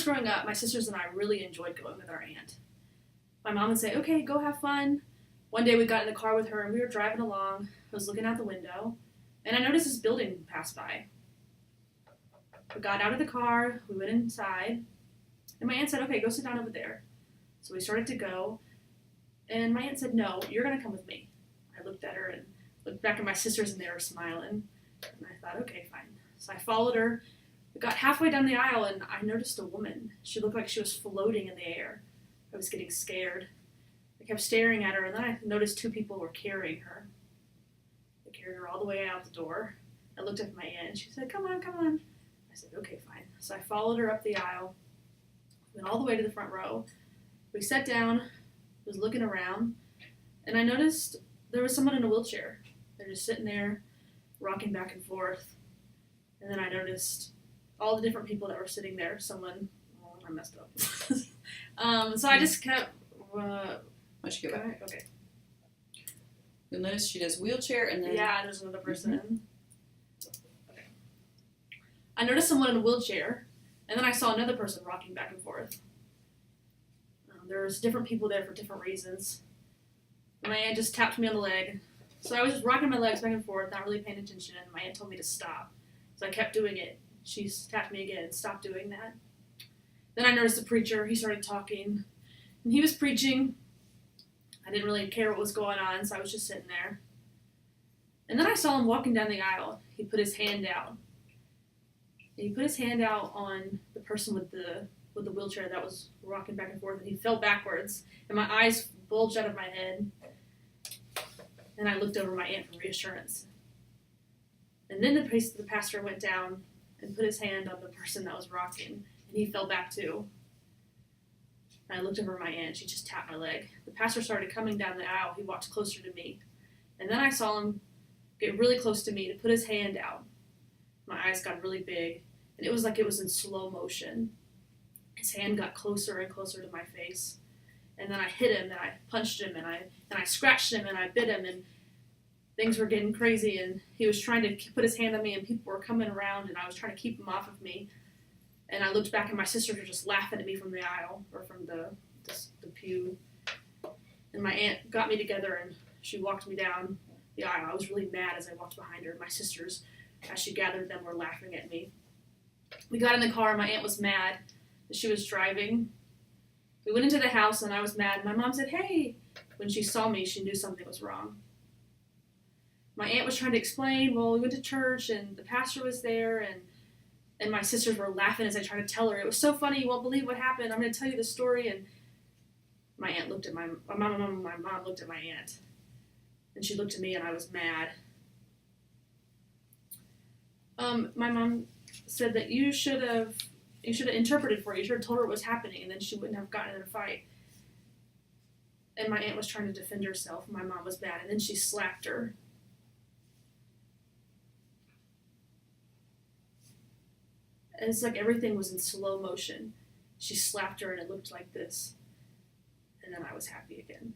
was growing up, my sisters and I really enjoyed going with our aunt. My mom would say, okay, go have fun. One day we got in the car with her and we were driving along. I was looking out the window and I noticed this building pass by. We got out of the car, we went inside, and my aunt said, okay, go sit down over there. So we started to go, and my aunt said, no, you're going to come with me. I looked at her and looked back at my sisters, and they were smiling. And I thought, okay, fine. So I followed her. We got halfway down the aisle, and I noticed a woman. She looked like she was floating in the air. I was getting scared. I kept staring at her, and then I noticed two people were carrying her. They carried her all the way out the door. I looked at my aunt, and she said, come on, come on. I said, okay, fine. So I followed her up the aisle, went all the way to the front row. We sat down, was looking around, and I noticed there was someone in a wheelchair. They're just sitting there, rocking back and forth. And then I noticed all the different people that were sitting there. I messed up. So I just kept... Why don't you go back? Okay. You'll notice she does wheelchair, and then... Yeah, there's another person. Mm-hmm. Okay. I noticed someone in a wheelchair, and then I saw another person rocking back and forth. There's different people there for different reasons. My aunt just tapped me on the leg. So I was just rocking my legs back and forth, not really paying attention, and my aunt told me to stop. So I kept doing it. She tapped me again, stop doing that. Then I noticed the preacher, he started talking, and he was preaching. I didn't really care what was going on, so I was just sitting there. And then I saw him walking down the aisle. He put his hand out. And he put his hand out on the person with the wheelchair that was rocking back and forth, and he fell backwards, and my eyes bulged out of my head, and I looked over my aunt for reassurance. And then the pastor went down and put his hand on the person that was rocking, and he fell back too. And I looked over my aunt, she just tapped my leg. The pastor started coming down the aisle, he walked closer to me, and then I saw him get really close to me to put his hand out. My eyes got really big, and it was like it was in slow motion. His hand got closer and closer to my face, and then I hit him, and I punched him, and I scratched him, and I bit him, and things were getting crazy, and he was trying to put his hand on me, and people were coming around, and I was trying to keep him off of me, and I looked back, and my sisters were just laughing at me from the aisle, or from the pew, and my aunt got me together, and she walked me down the aisle. I was really mad as I walked behind her, and my sisters, as she gathered them, were laughing at me. We got in the car, and my aunt was mad. She was driving. We went into the house, and I was mad. My mom said, hey. When she saw me, she knew something was wrong. My aunt was trying to explain, well, we went to church, and the pastor was there, and my sisters were laughing as I tried to tell her. It was so funny, you won't believe what happened. I'm going to tell you the story. And my aunt looked at my mom looked at my aunt, and she looked at me, and I was mad. My mom said that you should have interpreted for her. You should have told her what was happening, and then she wouldn't have gotten in a fight. And my aunt was trying to defend herself. My mom was mad, and then she slapped her. And it's like everything was in slow motion. She slapped her, and it looked like this. And then I was happy again.